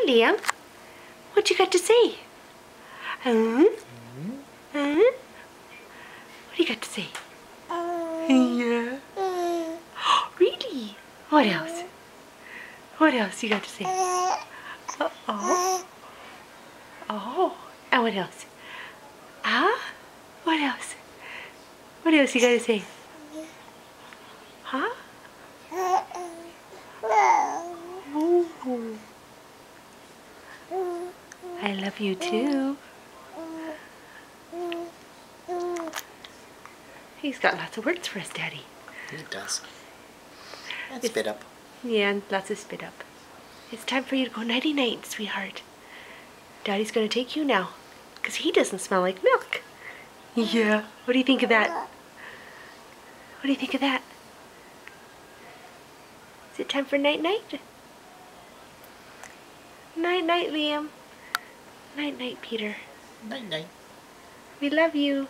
Hi, Liam. What you got to say? What do you got to say? Yeah. Really? What else? What else you got to say? Oh. Oh. And what else? Ah? What else? What else you got to say? Huh? Oh. I love you too. He's got lots of words for us, Daddy. He does. And spit up. Yeah, and lots of spit up. It's time for you to go nighty-night, sweetheart. Daddy's gonna take you now, because he doesn't smell like milk. Yeah. What do you think of that? What do you think of that? Is it time for night-night? Night-night, Liam. Night-night, Peter. Night-night. We love you.